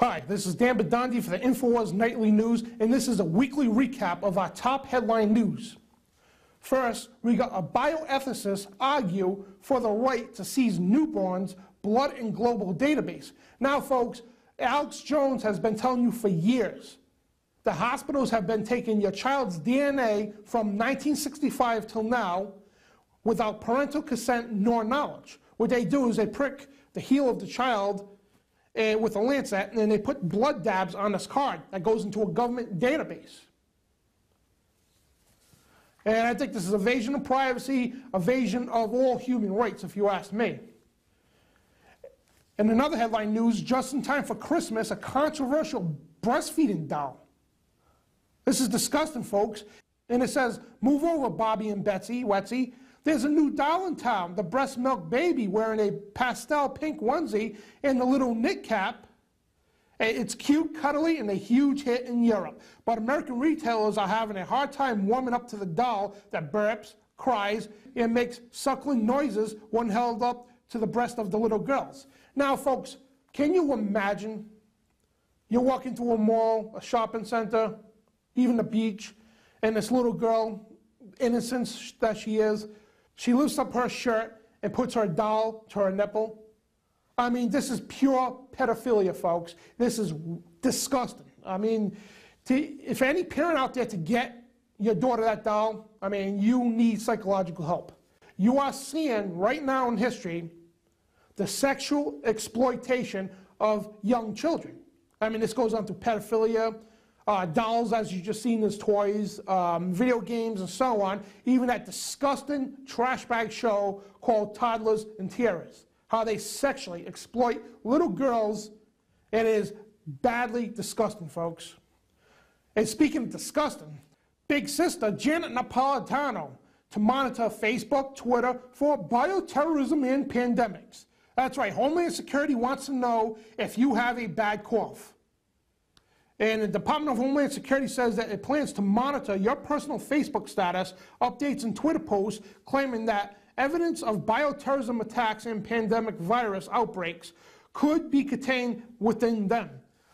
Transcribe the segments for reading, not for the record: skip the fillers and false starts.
Hi, this is Dan Badandi for the InfoWars Nightly News, and this is a weekly recap of our top headline news. First, we got a bioethicist argue for the right to seize newborns' blood and global database. Now, folks, Alex Jones has been telling you for years the hospitals have been taking your child's DNA from 1965 till now without parental consent nor knowledge. What they do is they prick the heel of the child with a lancet, and then they put blood dabs on this card that goes into a government database. And I think this is evasion of privacy, evasion of all human rights, if you ask me. And another headline news, just in time for Christmas, a controversial breastfeeding doll. This is disgusting, folks. And it says, "Move over, Bobby and Betsy, Wetsy. There's a new doll in town, the breast milk baby wearing a pastel pink onesie and the little knit cap. It's cute, cuddly, and a huge hit in Europe. But American retailers are having a hard time warming up to the doll that burps, cries, and makes suckling noises when held up to the breast of the little girls." Now, folks, can you imagine? You walk into a mall, a shopping center, even the beach, and this little girl, innocent that she is, she lifts up her shirt and puts her doll to her nipple. I mean, this is pure pedophilia, folks. This is disgusting. I mean, if any parent out there to get your daughter that doll, I mean, you need psychological help. You are seeing right now in history the sexual exploitation of young children. I mean, this goes on to pedophilia, dolls, as you just seen as toys, video games, and so on. Even that disgusting trash bag show called Toddlers and Tiaras, how they sexually exploit little girls. It is badly disgusting, folks. And speaking of disgusting, big sister Janet Napolitano to monitor Facebook, Twitter for bioterrorism and pandemics. That's right, Homeland Security wants to know if you have a bad cough. And the Department of Homeland Security says that it plans to monitor your personal Facebook status, updates, and Twitter posts, claiming that evidence of bioterrorism attacks and pandemic virus outbreaks could be contained within them.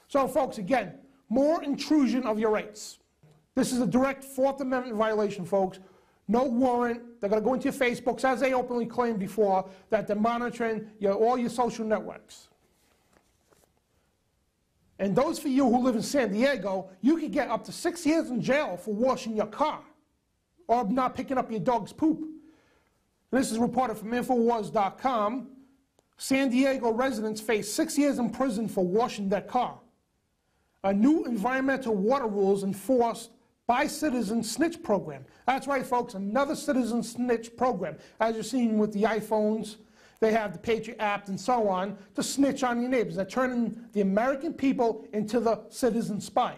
So, folks, again, more intrusion of your rights. This is a direct Fourth Amendment violation, folks. No warrant. They're going to go into your Facebooks, as they openly claimed before, that they're monitoring all your social networks. And those for you who live in San Diego, you could get up to 6 years in jail for washing your car or not picking up your dog's poop. This is reported from Infowars.com. San Diego residents face 6 years in prison for washing their car. A new environmental water rules enforced by Citizen Snitch program. That's right, folks, another Citizen Snitch program. As you're seeing with the iPhones, they have the Patriot app and so on to snitch on your neighbors. They're turning the American people into the citizen spy.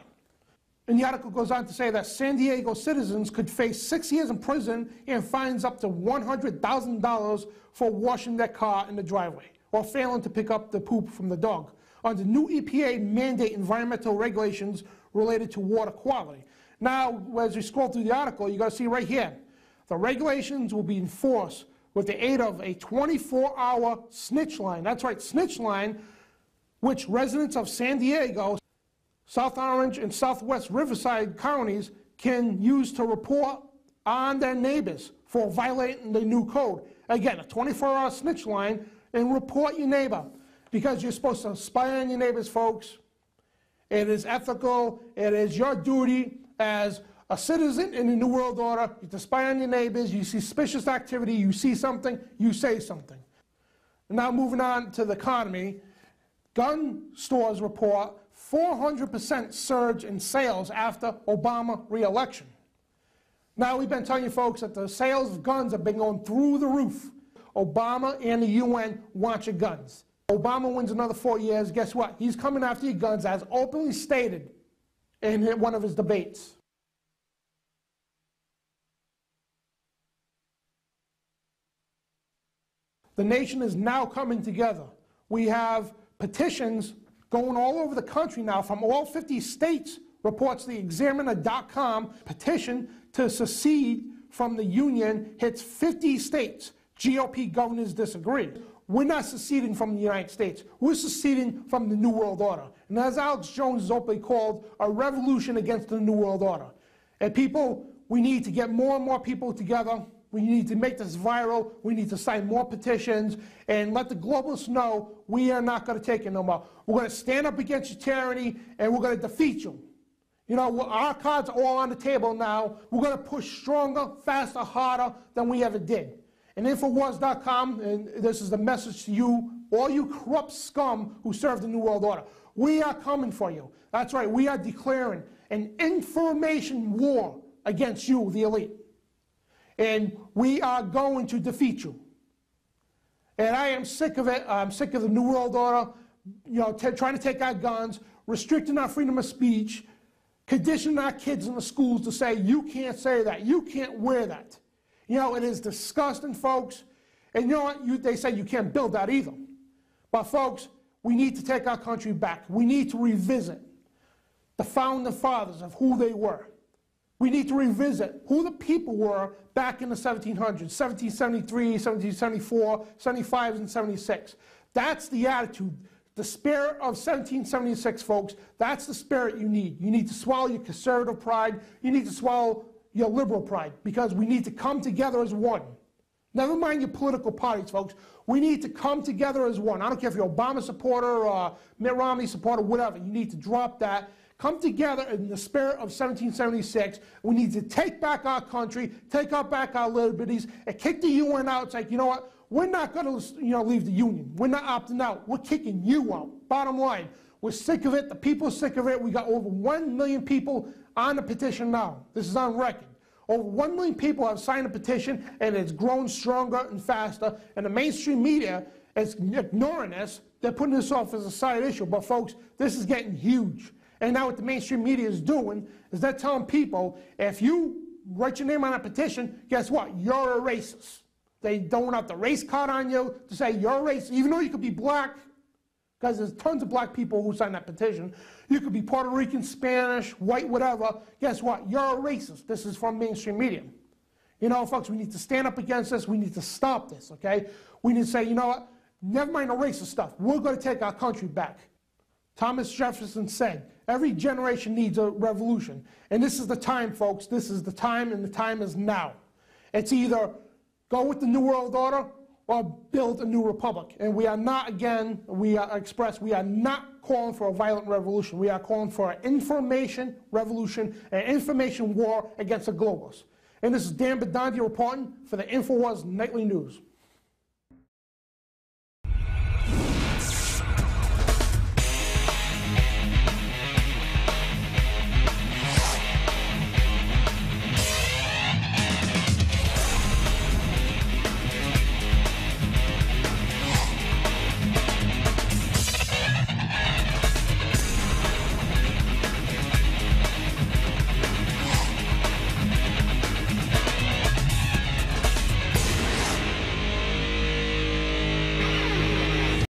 And the article goes on to say that San Diego citizens could face 6 years in prison and fines up to $100,000 for washing their car in the driveway or failing to pick up the poop from the dog under new EPA mandate environmental regulations related to water quality. Now, as we scroll through the article, you're going to see right here, the regulations will be enforced with the aid of a 24-hour snitch line. That's right, snitch line, which residents of San Diego, South Orange, and Southwest Riverside counties can use to report on their neighbors for violating the new code. Again, a 24-hour snitch line, and report your neighbor, because you're supposed to spy on your neighbors, folks. It is ethical. It is your duty as a citizen in the New World Order to spy on your neighbors. You see suspicious activity, you see something, you say something. And now moving on to the economy, gun stores report 400% surge in sales after Obama re-election. Now, we've been telling you folks that the sales of guns have been going through the roof. Obama and the UN want your guns. Obama wins another 4 years, guess what? He's coming after your guns, as openly stated in one of his debates. The nation is now coming together. We have petitions going all over the country now from all 50 states, reports the Examiner.com. Petition to secede from the Union hits 50 states. GOP governors disagree. We're not seceding from the United States. We're seceding from the New World Order. And as Alex Jones has openly called, a revolution against the New World Order. And people, we need to get more and more people together. We need to make this viral. We need to sign more petitions and let the globalists know we are not going to take it no more. We're going to stand up against your tyranny, and we're going to defeat you. You know, our cards are all on the table now. We're going to push stronger, faster, harder than we ever did. And Infowars.com, and this is the message to you, all you corrupt scum who serve the New World Order. We are coming for you. That's right, we are declaring an information war against you, the elite. And we are going to defeat you. And I am sick of it. I'm sick of the New World Order, you know, trying to take our guns, restricting our freedom of speech, conditioning our kids in the schools to say, you can't say that, you can't wear that. You know, it is disgusting, folks. And you know what? They say you can't build that either. But, folks, we need to take our country back. We need to revisit the founding fathers of who they were. We need to revisit who the people were back in the 1700s, 1773, 1774, 75, and 76. That's the attitude. The spirit of 1776, folks, that's the spirit you need. You need to swallow your conservative pride. You need to swallow your liberal pride, because we need to come together as one. Never mind your political parties, folks. We need to come together as one. I don't care if you're an Obama supporter or Mitt Romney supporter, whatever. You need to drop that. Come together in the spirit of 1776. We need to take back our country, take back our liberties, and kick the UN out. It's like, you know what? We're not going to, leave the Union. We're not opting out. We're kicking you out. Bottom line, we're sick of it. The people are sick of it. We got over 1 million people on the petition now. This is on record. Over 1 million people have signed a petition, and it's grown stronger and faster. And the mainstream media is ignoring this. They're putting this off as a side issue. But, folks, this is getting huge. And now what the mainstream media is doing is they're telling people, if you write your name on a petition, guess what? You're a racist. They don't have the race card on you to say you're a racist, even though you could be black, because there's tons of black people who signed that petition. You could be Puerto Rican, Spanish, white, whatever. Guess what? You're a racist. This is from mainstream media. You know, folks, we need to stand up against this. We need to stop this, okay? We need to say, you know what? Never mind the racist stuff. We're going to take our country back. Thomas Jefferson said, every generation needs a revolution. And this is the time, folks. This is the time, and the time is now. It's either go with the New World Order or build a new republic. And we are not, again, we are not calling for a violent revolution. We are calling for an information revolution, an information war against the globalists. And this is Dan Bidonti reporting for the InfoWars Nightly News.